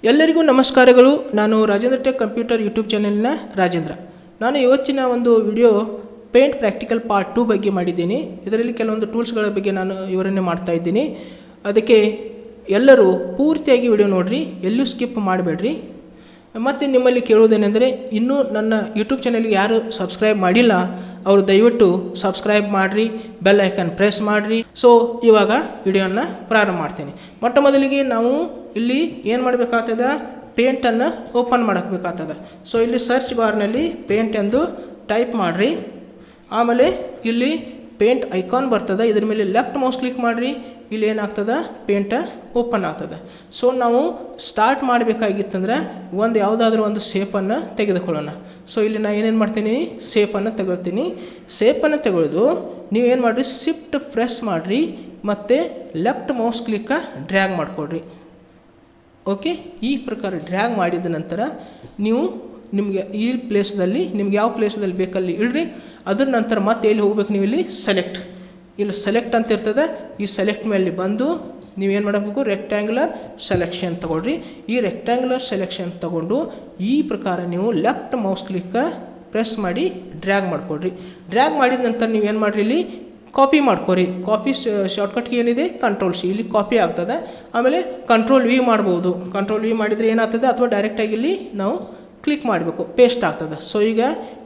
ಎಲ್ಲರಿಗೂ ನಮಸ್ಕಾರಗಳು. ನಾನು ರಾಜೇಂದ್ರ ಟೆಕ್ ಕಂಪ್ಯೂಟರ್ ಯೂಟ್ಯೂಬ್ ಚಾನೆಲ್ನ ರಾಜೇಂದ್ರ. ನಾನು ಇವತ್ತಿನ ಒಂದು ವಿಡಿಯೋ ಪೇಂಟ್ ಪ್ರಾಕ್ಟಿಕಲ್ ಪಾರ್ಟ್ 2 ಬಗ್ಗೆ ಮಾಡಿದ್ದೀನಿ. ಇದರಲ್ಲಿ ಕೆಲವೊಂದು ಟೂಲ್ಸ್ಗಳ ಬಗ್ಗೆ ನಾನು ವಿವರಣೆ ಮಾಡ್ತಾ ಇದ್ದೀನಿ. ಅದಕ್ಕೆ ಎಲ್ಲರೂ ಪೂರ್ತಿಯಾಗಿ ವಿಡಿಯೋ ನೋಡಿರಿ, ಎಲ್ಲೂ ಸ್ಕಿಪ್ ಮಾಡಬೇಡ್ರಿ. ಮತ್ತು ನಿಮ್ಮಲ್ಲಿ ಕೇಳೋದೇನೆಂದರೆ, ಇನ್ನೂ ನನ್ನ ಯೂಟ್ಯೂಬ್ ಚಾನೆಲ್ಗೆ ಯಾರು ಸಬ್ಸ್ಕ್ರೈಬ್ ಮಾಡಿಲ್ಲ ಅವರು ದಯವಿಟ್ಟು ಸಬ್ಸ್ಕ್ರೈಬ್ ಮಾಡಿರಿ, ಬೆಲ್ ಐಕನ್ ಪ್ರೆಸ್ ಮಾಡಿರಿ. ಸೊ ಇವಾಗ ವಿಡಿಯೋನ ಪ್ರಾರಂಭ ಮಾಡ್ತೀನಿ. ಮೊಟ್ಟ ಮೊದಲಿಗೆ ನಾವು ಇಲ್ಲಿ ಏನು ಮಾಡಬೇಕಾಗ್ತದೆ, ಪೇಂಟನ್ನು ಓಪನ್ ಮಾಡಬೇಕಾಗ್ತದೆ. ಸೊ ಇಲ್ಲಿ ಸರ್ಚ್ ಬಾರ್ನಲ್ಲಿ ಪೇಂಟ್ ಎಂದು ಟೈಪ್ ಮಾಡಿರಿ. ಆಮೇಲೆ ಇಲ್ಲಿ ಪೇಂಟ್ ಐಕಾನ್ ಬರ್ತದೆ, ಇದ್ರ ಮೇಲೆ ಲೆಫ್ಟ್ ಮೌಸ್ ಕ್ಲಿಕ್ ಮಾಡಿರಿ. ಇಲ್ಲಿ ಏನಾಗ್ತದೆ, ಪೇಂಟ ಓಪನ್ ಆಗ್ತದೆ. ಸೊ ನಾವು ಸ್ಟಾರ್ಟ್ ಮಾಡಬೇಕಾಗಿತ್ತಂದ್ರೆ ಯಾವುದಾದ್ರೂ ಒಂದು ಶೇಪನ್ನು ತೆಗೆದುಕೊಳ್ಳೋಣ. ಸೊ ಇಲ್ಲಿ ನಾನು ಏನೇನು ಮಾಡ್ತೀನಿ, ಶೇಪನ್ನು ತಗೊಳ್ತೀನಿ. ಶೇಪನ್ನು ತೆಗೆದು ನೀವೇನು ಮಾಡಿರಿ, ಶಿಫ್ಟ್ ಪ್ರೆಸ್ ಮಾಡಿರಿ ಮತ್ತು ಲೆಫ್ಟ್ ಮೌಸ್ ಕ್ಲಿಕ್ಕ ಡ್ರ್ಯಾಗ್ ಮಾಡಿಕೊಡ್ರಿ. ಓಕೆ, ಈ ಪ್ರಕಾರ ಡ್ರ್ಯಾಗ್ ಮಾಡಿದ ನಂತರ ನೀವು ನಿಮಗೆ ಈ ಪ್ಲೇಸ್ದಲ್ಲಿ ನಿಮ್ಗೆ ಯಾವ ಪ್ಲೇಸ್ದಲ್ಲಿ ಬೇಕಲ್ಲಿ ಇಡ್ರಿ. ಅದರ ನಂತರ ಮತ್ತೆ ಎಲ್ಲಿ ಹೋಗ್ಬೇಕು, ನೀವು ಇಲ್ಲಿ ಸೆಲೆಕ್ಟ್ ಅಂತ ಇರ್ತದೆ. ಈ ಸೆಲೆಕ್ಟ್ ಮೇಲೆ ಬಂದು ನೀವೇನು ಮಾಡಬೇಕು, ರೆಕ್ಟ್ಯಾಂಗ್ಯುಲರ್ ಸೆಲೆಕ್ಷನ್ ತೊಗೊಳ್ರಿ. ಈ ರೆಕ್ಟ್ಯಾಂಗ್ಯುಲರ್ ಸೆಲೆಕ್ಷನ್ ತೊಗೊಂಡು ಈ ಪ್ರಕಾರ ನೀವು ಲೆಫ್ಟ್ ಮೌಸ್ ಕ್ಲಿಕ್ಕ ಪ್ರೆಸ್ ಮಾಡಿ ಡ್ರ್ಯಾಗ್ ಮಾಡಿಕೊಡ್ರಿ. ಡ್ರ್ಯಾಗ್ ಮಾಡಿದ ನಂತರ ನೀವೇನು ಮಾಡಿರಿ, ಇಲ್ಲಿ ಕಾಪಿ ಮಾಡ್ಕೊರಿ. ಕಾಪಿ ಶಾರ್ಟ್ಕಟ್ಗೆ ಏನಿದೆ, ಕಂಟ್ರೋಲ್ ಸಿ, ಇಲ್ಲಿ ಕಾಪಿ ಆಗ್ತದೆ. ಆಮೇಲೆ ಕಂಟ್ರೋಲ್ ವಿ ಮಾಡ್ಬೋದು. ಕಂಟ್ರೋಲ್ ವಿ ಮಾಡಿದರೆ ಏನಾಗ್ತದೆ, ಅಥವಾ ಡೈರೆಕ್ಟಾಗಿ ಇಲ್ಲಿ ನಾವು ಕ್ಲಿಕ್ ಮಾಡಬೇಕು, ಪೇಸ್ಟ್ ಆಗ್ತದೆ. ಸೊ ಈಗ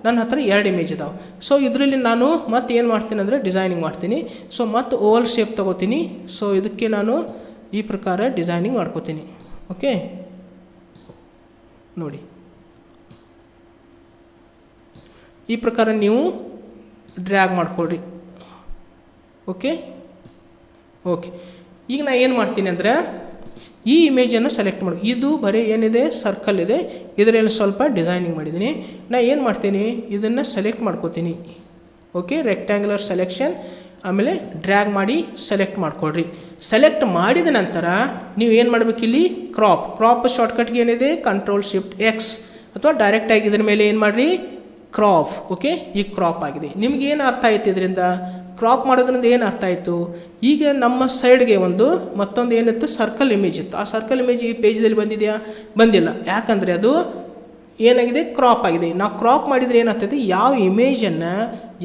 ನನ್ನ ಹತ್ರ 2 ಇಮೇಜ್ ಇದಾವೆ. ಸೊ ಇದರಲ್ಲಿ ನಾನು ಮತ್ತೆ ಏನು ಮಾಡ್ತೀನಿ ಅಂದರೆ ಡಿಸೈನಿಂಗ್ ಮಾಡ್ತೀನಿ. ಸೊ ಮತ್ತು ಓವಲ್ ಶೇಪ್ ತೊಗೋತೀನಿ. ಸೊ ಇದಕ್ಕೆ ನಾನು ಈ ಪ್ರಕಾರ ಡಿಸೈನಿಂಗ್ ಮಾಡ್ಕೋತೀನಿ. ಓಕೆ, ನೋಡಿ ಈ ಪ್ರಕಾರ ನೀವು ಡ್ರ್ಯಾಗ್ ಮಾಡ್ಕೊಳ್ರಿ. ಓಕೆ, ಈಗ ನಾನು ಏನು ಮಾಡ್ತೀನಿ ಅಂದರೆ, ಈ ಇಮೇಜನ್ನು ಸೆಲೆಕ್ಟ್ ಮಾಡಿ. ಇದು ಬರೀ ಏನಿದೆ, ಸರ್ಕಲ್ ಇದೆ, ಇದರಲ್ಲಿ ಸ್ವಲ್ಪ ಡಿಸೈನಿಂಗ್ ಮಾಡಿದ್ದೀನಿ. ನಾನು ಏನು ಮಾಡ್ತೀನಿ, ಇದನ್ನು ಸೆಲೆಕ್ಟ್ ಮಾಡ್ಕೋತೀನಿ. ಓಕೆ, ರೆಕ್ಟ್ಯಾಂಗ್ಯುಲರ್ ಸೆಲೆಕ್ಷನ್, ಆಮೇಲೆ ಡ್ರ್ಯಾಗ್ ಮಾಡಿ ಸೆಲೆಕ್ಟ್ ಮಾಡ್ಕೊಳ್ರಿ. ಸೆಲೆಕ್ಟ್ ಮಾಡಿದ ನಂತರ ನೀವು ಏನು ಮಾಡಬೇಕು, ಇಲ್ಲಿ ಕ್ರಾಪ್ ಶಾರ್ಟ್ಕಟ್ಗೆ ಏನಿದೆ, ಕಂಟ್ರೋಲ್ ಶಿಫ್ಟ್ ಎಕ್ಸ್, ಅಥವಾ ಡೈರೆಕ್ಟಾಗಿ ಇದ್ರ ಮೇಲೆ ಏನು ಮಾಡಿರಿ, ಕ್ರಾಪ್. ಓಕೆ, ಈ ಕ್ರಾಪ್ ಆಗಿದೆ. ನಿಮಗೇನು ಅರ್ಥ ಆಯ್ತು ಇದರಿಂದ, ಕ್ರಾಪ್ ಮಾಡೋದ್ರಿಂದ ಏನು ಅರ್ಥ ಆಯಿತು, ಈಗ ನಮ್ಮ ಸೈಡ್ಗೆ ಮತ್ತೊಂದು ಏನಿತ್ತು, ಸರ್ಕಲ್ ಇಮೇಜ್ ಇತ್ತು. ಆ ಸರ್ಕಲ್ ಇಮೇಜ್ ಈ ಪೇಜ್ದಲ್ಲಿ ಬಂದಿದೆಯಾ, ಬಂದಿಲ್ಲ. ಯಾಕಂದರೆ ಅದು ಏನಾಗಿದೆ, ಕ್ರಾಪ್ ಆಗಿದೆ. ನಾವು ಕ್ರಾಪ್ ಮಾಡಿದರೆ ಏನಾಗ್ತದೆ, ಯಾವ ಇಮೇಜನ್ನು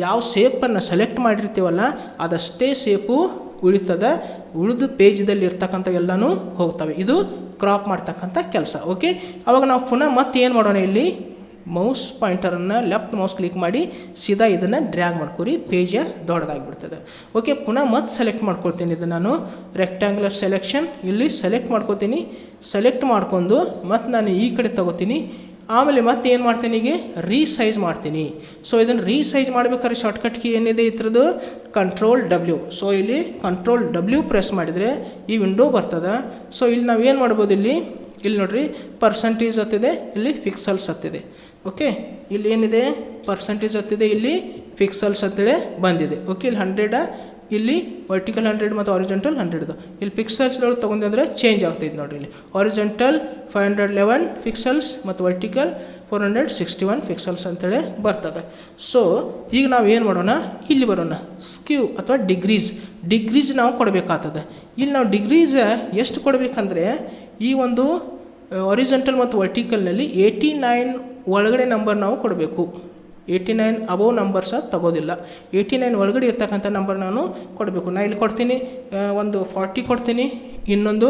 ಯಾವ ಶೇಪನ್ನು ಸೆಲೆಕ್ಟ್ ಮಾಡಿರ್ತೀವಲ್ಲ ಅದಷ್ಟೇ ಶೇಪು ಉಳಿತದೆ, ಉಳಿದು ಪೇಜ್ದಲ್ಲಿ ಇರ್ತಕ್ಕಂಥ ಎಲ್ಲನೂ ಹೋಗ್ತವೆ. ಇದು ಕ್ರಾಪ್ ಮಾಡ್ತಕ್ಕಂಥ ಕೆಲಸ. ಓಕೆ, ಆವಾಗ ನಾವು ಪುನಃ ಮತ್ತೆ ಏನು ಮಾಡೋಣ, ಇಲ್ಲಿ ಮೌಸ್ ಪಾಯಿಂಟರನ್ನು ಲೆಫ್ಟ್ ಮೌಸ್ ಕ್ಲಿಕ್ ಮಾಡಿ ಸೀದಾ ಇದನ್ನು ಡ್ರ್ಯಾಗ್ ಮಾಡ್ಕೊರಿ, ಪೇಜ ದೊಡ್ಡದಾಗಿಬಿಡ್ತದೆ. ಓಕೆ, ಪುನಃ ಮತ್ತೆ ಸೆಲೆಕ್ಟ್ ಮಾಡ್ಕೊಳ್ತೀನಿ. ಇದು ನಾನು ರೆಕ್ಟ್ಯಾಂಗ್ಯುಲರ್ ಸೆಲೆಕ್ಷನ್ ಇಲ್ಲಿ ಸೆಲೆಕ್ಟ್ ಮಾಡ್ಕೊತೀನಿ. ಸೆಲೆಕ್ಟ್ ಮಾಡ್ಕೊಂಡು ಮತ್ತು ನಾನು ಈ ಕಡೆ ತಗೋತೀನಿ. ಆಮೇಲೆ ಮತ್ತೆ ಏನು ಮಾಡ್ತೀನಿ, ಈಗ ರೀಸೈಜ್ ಮಾಡ್ತೀನಿ. ಸೊ ಇದನ್ನು ರೀಸೈಜ್ ಮಾಡ್ಬೇಕಾದ್ರೆ ಶಾರ್ಟ್ಕಟ್ಗೆ ಏನಿದೆ ಇದ್ರದ್ದು, ಕಂಟ್ರೋಲ್ ಡಬ್ಲ್ಯೂ. ಸೊ ಇಲ್ಲಿ ಕಂಟ್ರೋಲ್ ಡಬ್ಲ್ಯೂ ಪ್ರೆಸ್ ಮಾಡಿದರೆ ಈ ವಿಂಡೋ ಬರ್ತದೆ. ಸೊ ಇಲ್ಲಿ ನಾವೇನು ಮಾಡ್ಬೋದು, ಇಲ್ಲಿ ನೋಡಿರಿ ಪರ್ಸೆಂಟೇಜ್ ಹತ್ತಿದೆ, ಇಲ್ಲಿ ಪಿಕ್ಸಲ್ಸ್ ಹತ್ತಿದೆ. ಓಕೆ, ಇಲ್ಲಿ ಏನಿದೆ, ಪರ್ಸೆಂಟೇಜ್ ಹತ್ತಿದೆ, ಇಲ್ಲಿ ಪಿಕ್ಸಲ್ಸ್ ಹತ್ತಿದೆ ಬಂದಿದೆ. ಓಕೆ, ಇಲ್ಲಿ 100, ಇಲ್ಲಿ ವರ್ಟಿಕಲ್ 100 ಮತ್ತು ಆರಿಜೆಂಟಲ್ 100. ಇಲ್ಲಿ ಪಿಕ್ಸಲ್ಸ್ಗಳು ತೊಗೊಂಡ್ರೆ ಚೇಂಜ್ ಆಗ್ತೈತೆ ನೋಡಿರಿ. ಇಲ್ಲಿ ಆರಿಜೆಂಟಲ್ 511 ಪಿಕ್ಸಲ್ಸ್ ಮತ್ತು ವರ್ಟಿಕಲ್ 461 ಪಿಕ್ಸಲ್ಸ್ ಅಂತೇಳಿ ಬರ್ತದೆ. ಸೊ ಈಗ ನಾವು ಏನು ಮಾಡೋಣ, ಇಲ್ಲಿ ಬರೋಣ, ಸ್ಕ್ಯೂ ಅಥವಾ ಡಿಗ್ರೀಸ್ ನಾವು ಕೊಡಬೇಕಾಗ್ತದೆ. ಇಲ್ಲಿ ನಾವು ಡಿಗ್ರೀಸ್ ಎಷ್ಟು ಕೊಡಬೇಕಂದ್ರೆ, ಈ ಒಂದು ಆರಿಜೆಂಟಲ್ ಮತ್ತು ವರ್ಟಿಕಲ್ನಲ್ಲಿ 89 ಒಳಗಡೆ ನಂಬರ್ ನಾವು ಕೊಡಬೇಕು. 89 ಅಬೋವ್ ನಂಬರ್ಸ ತಗೋದಿಲ್ಲ. 89 ಒಳಗಡೆ ಇರ್ತಕ್ಕಂಥ ನಂಬರ್ ನಾನು ಕೊಡಬೇಕು. ನಾನು ಇಲ್ಲಿ ಕೊಡ್ತೀನಿ, ಒಂದು 40 ಕೊಡ್ತೀನಿ, ಇನ್ನೊಂದು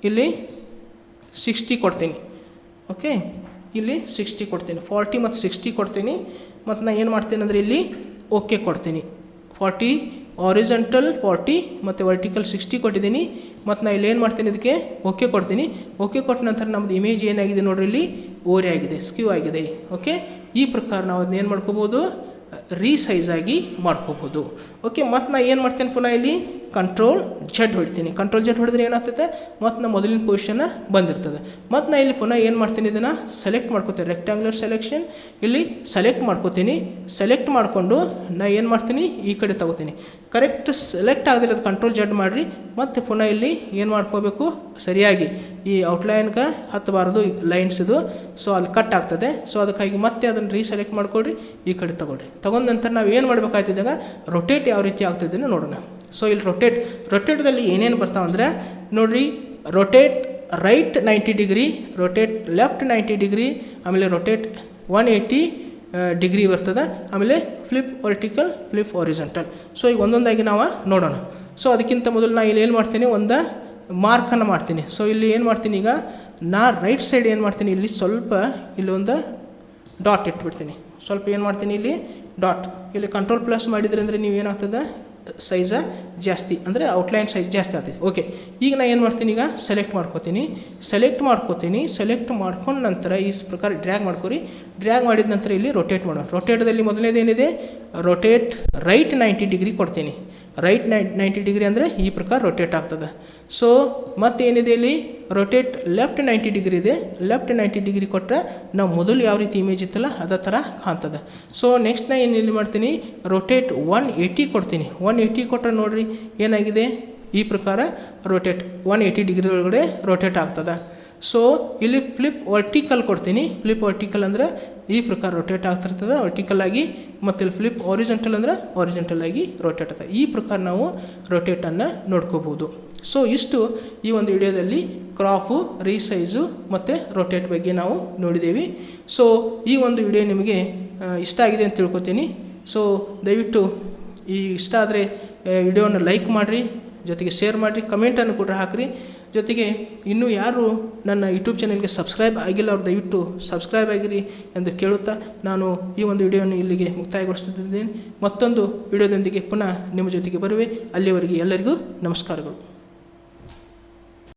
ಇಲ್ಲಿ 60 ಕೊಡ್ತೀನಿ. ಓಕೆ, ಇಲ್ಲಿ 60 ಕೊಡ್ತೀನಿ, 40 ಮತ್ತು 60 ಕೊಡ್ತೀನಿ. ಮತ್ತು ನಾನು ಏನು ಮಾಡ್ತೀನಿ ಅಂದರೆ, ಇಲ್ಲಿ ಓಕೆ ಕೊಡ್ತೀನಿ. 40 ಆರಿಜೆಂಟಲ್ 40 ಮತ್ತು ವರ್ಟಿಕಲ್ 60 ಕೊಟ್ಟಿದ್ದೀನಿ. ಮತ್ತು ನಾನು ಇಲ್ಲಿ ಏನು ಮಾಡ್ತೀನಿ, ಇದಕ್ಕೆ ಓಕೆ ಕೊಡ್ತೀನಿ. ಓಕೆ ಕೊಟ್ಟ ನಂತರ ನಮ್ಮದು ಇಮೇಜ್ ಏನಾಗಿದೆ ನೋಡ್ರಿ, ಇಲ್ಲಿ ಓರೆ ಆಗಿದೆ, ಸ್ಕ್ಯೂ ಆಗಿದೆ. ಓಕೆ, ಈ ಪ್ರಕಾರ ನಾವು ಅದನ್ನ ಏನು ಮಾಡ್ಕೋಬೋದು, ರೀಸೈಜ್ ಆಗಿ ಮಾಡ್ಕೋಬೋದು. ಓಕೆ, ಮತ್ತು ನಾನು ಏನು ಮಾಡ್ತೇನೆ, ಪುನಃ ಇಲ್ಲಿ ಕಂಟ್ರೋಲ್ ಜೆಡ್ ಹೊಡಿತೀನಿ. ಕಂಟ್ರೋಲ್ ಜೆಡ್ ಹೊಡೆದ್ರೆ ಏನಾಗ್ತದೆ, ಮತ್ತು ನಾನು ಮೊದಲಿನ ಪೊಸಿಷನ್ನ ಬಂದಿರ್ತದೆ. ಮತ್ತು ನಾನು ಇಲ್ಲಿ ಪುನಃ ಏನು ಮಾಡ್ತೀನಿ, ಇದನ್ನು ಸೆಲೆಕ್ಟ್ ಮಾಡ್ಕೋತೀನಿ. ರೆಕ್ಟ್ಯಾಂಗ್ಯುಲರ್ ಸೆಲೆಕ್ಷನ್ ಇಲ್ಲಿ ಸೆಲೆಕ್ಟ್ ಮಾಡ್ಕೋತೀನಿ. ಸೆಲೆಕ್ಟ್ ಮಾಡಿಕೊಂಡು ನಾನು ಏನು ಮಾಡ್ತೀನಿ, ಈ ಕಡೆ ತಗೋತೀನಿ. ಕರೆಕ್ಟ್ ಸೆಲೆಕ್ಟ್ ಆಗದಿಲ್ಲ, ಅದು ಕಂಟ್ರೋಲ್ ಜೆಡ್ ಮಾಡಿರಿ. ಮತ್ತು ಪುನಃ ಇಲ್ಲಿ ಏನು ಮಾಡ್ಕೋಬೇಕು, ಸರಿಯಾಗಿ ಈ ಔಟ್ಲೈನ್ಗೆ ಹತ್ತಬಾರ್ದು ಲೈನ್ಸ್ ಇದು. ಸೊ ಅಲ್ಲಿ ಕಟ್ ಆಗ್ತದೆ. ಸೊ ಅದಕ್ಕಾಗಿ ಮತ್ತೆ ಅದನ್ನು ರೀಸೆಲೆಕ್ಟ್ ಮಾಡ್ಕೊಳ್ರಿ, ಈ ಕಡೆ ತಗೊಂಡ ನಂತರ ನಾವು ಏನು ಮಾಡಬೇಕಾಗ್ತಿದ್ದಾಗ ರೊಟೇಟ್ ಯಾವ ರೀತಿ ಆಗ್ತಿದೆ ನೋಡೋಣ. ಸೊ ಇಲ್ಲಿ ರೊಟೇಟ್ದಲ್ಲಿ ಏನೇನು ಬರ್ತಾವಂದರೆ ನೋಡಿರಿ, rotate right 90 degree, rotate left 90 degree, ಆಮೇಲೆ ರೊಟೇಟ್ 180 ಡಿಗ್ರಿ ಬರ್ತದೆ, ಆಮೇಲೆ flip vertical, flip horizontal. So ಈಗ ಒಂದೊಂದಾಗಿ ನಾವು ನೋಡೋಣ. ಸೊ ಅದಕ್ಕಿಂತ ಮೊದಲು ನಾನು ಇಲ್ಲಿ ಏನು ಮಾಡ್ತೀನಿ, ಒಂದು ಮಾರ್ಕನ್ನು ಮಾಡ್ತೀನಿ. ಸೊ ಇಲ್ಲಿ ಏನು ಮಾಡ್ತೀನಿ, ಈಗ ನಾ ರೈಟ್ ಸೈಡ್ ಏನು ಮಾಡ್ತೀನಿ, ಇಲ್ಲಿ ಸ್ವಲ್ಪ ಇಲ್ಲಿ ಒಂದು ಡಾಟ್ ಇಟ್ಬಿಡ್ತೀನಿ. ಸ್ವಲ್ಪ ಏನು ಮಾಡ್ತೀನಿ, ಇಲ್ಲಿ ಡಾಟ್, ಇಲ್ಲಿ ಕಂಟ್ರೋಲ್ ಪ್ಲಸ್ ಮಾಡಿದ್ರಿ ಅಂದರೆ ನೀವು ಏನಾಗ್ತದೆ, ಸೈಜ ಜಾಸ್ತಿ ಅಂದರೆ ಔಟ್ಲೈನ್ ಸೈಜ್ ಜಾಸ್ತಿ ಆಗ್ತದೆ. ಓಕೆ, ಈಗ ನಾನು ಏನು ಮಾಡ್ತೀನಿ, ಈಗ ಸೆಲೆಕ್ಟ್ ಮಾಡ್ಕೋತೀನಿ. ಸೆಲೆಕ್ಟ್ ಮಾಡ್ಕೊಂಡ ನಂತರ ಈ ಪ್ರಕಾರ ಡ್ರ್ಯಾಗ್ ಮಾಡ್ಕೊರಿ. ಡ್ರ್ಯಾಗ್ ಮಾಡಿದ ನಂತರ ಇಲ್ಲಿ ರೊಟೇಟ್ ಮಾಡೋಣ. ರೊಟೇಟ್ದಲ್ಲಿ ಮೊದಲನೇದು ಏನಿದೆ, ರೊಟೇಟ್ ರೈಟ್ 90 ಡಿಗ್ರಿ ಕೊಡ್ತೀನಿ. ರೈಟ್ 90 ಡಿಗ್ರಿ ಅಂದರೆ ಈ ಪ್ರಕಾರ ರೊಟೇಟ್ ಆಗ್ತದೆ. ಸೊ ಮತ್ತೇನಿದೆ, ಇಲ್ಲಿ ರೊಟೇಟ್ ಲೆಫ್ಟ್ 90 ಡಿಗ್ರಿ ಇದೆ. ಲೆಫ್ಟ್ 90 ಡಿಗ್ರಿ ಕೊಟ್ಟರೆ ನಾವು ಮೊದಲು ಯಾವ ರೀತಿ ಇಮೇಜ್ ಇತ್ತಲ್ಲ ಅದೇ ಥರ ಕಾಣ್ತದೆ. ಸೊ ನೆಕ್ಸ್ಟ್ ನಾನು ಏನು ಇಲ್ಲಿ ಮಾಡ್ತೀನಿ, ರೊಟೇಟ್ 180 ಕೊಡ್ತೀನಿ. 180 ಕೊಟ್ಟರೆ ನೋಡಿರಿ ಏನಾಗಿದೆ, ಈ ಪ್ರಕಾರ ರೊಟೇಟ್ 180 ಡಿಗ್ರಿ ಒಳಗಡೆ ರೊಟೇಟ್ ಆಗ್ತದೆ. ಸೊ ಇಲ್ಲಿ ಫ್ಲಿಪ್ ವರ್ಟಿಕಲ್ ಕೊಡ್ತೀನಿ. ಫ್ಲಿಪ್ ವರ್ಟಿಕಲ್ ಅಂದರೆ ಈ ಪ್ರಕಾರ ರೊಟೇಟ್ ಆಗ್ತಿರ್ತದೆ ವರ್ಟಿಕಲ್ ಆಗಿ, ಮತ್ತು ಇಲ್ಲಿ ಫ್ಲಿಪ್ ಹಾರಿಜಾಂಟಲ್ ಅಂದರೆ ಹಾರಿಜಾಂಟಲ್ ಆಗಿ ರೊಟೇಟ್ ಆಗ್ತದೆ. ಈ ಪ್ರಕಾರ ನಾವು ರೊಟೇಟನ್ನು ನೋಡ್ಕೋಬೋದು. ಸೊ ಇಷ್ಟು ಈ ಒಂದು ವಿಡಿಯೋದಲ್ಲಿ ಕ್ರಾಪು, ರೀಸೈಜು ಮತ್ತು ರೊಟೇಟ್ ಬಗ್ಗೆ ನಾವು ನೋಡಿದ್ದೇವೆ. ಸೊ ಈ ಒಂದು ವಿಡಿಯೋ ನಿಮಗೆ ಇಷ್ಟ ಆಗಿದೆ ಅಂತ ತಿಳ್ಕೊತೀನಿ. ಸೊ ದಯವಿಟ್ಟು ಈ ಇಷ್ಟ ಆದರೆ ವಿಡಿಯೋನ ಲೈಕ್ ಮಾಡಿರಿ, ಜೊತೆಗೆ ಶೇರ್ ಮಾಡಿರಿ, ಕಮೆಂಟನ್ನು ಕೂಡ ಹಾಕಿರಿ. ಜೊತೆಗೆ ಇನ್ನೂ ಯಾರು ನನ್ನ ಯೂಟ್ಯೂಬ್ ಚಾನಲ್ಗೆ ಸಬ್ಸ್ಕ್ರೈಬ್ ಆಗಿಲ್ಲ ಅವ್ರು ದಯವಿಟ್ಟು ಸಬ್ಸ್ಕ್ರೈಬ್ ಆಗಿರಿ ಎಂದು ಕೇಳುತ್ತಾ ನಾನು ಈ ಒಂದು ವಿಡಿಯೋವನ್ನು ಇಲ್ಲಿಗೆ ಮುಕ್ತಾಯಗೊಳಿಸುತ್ತಿದ್ದೇನೆ. ಮತ್ತೊಂದು ವಿಡಿಯೋದೊಂದಿಗೆ ಪುನಃ ನಿಮ್ಮ ಜೊತೆಗೆ ಬರುವೆ. ಅಲ್ಲಿಯವರೆಗೆ ಎಲ್ಲರಿಗೂ ನಮಸ್ಕಾರಗಳು.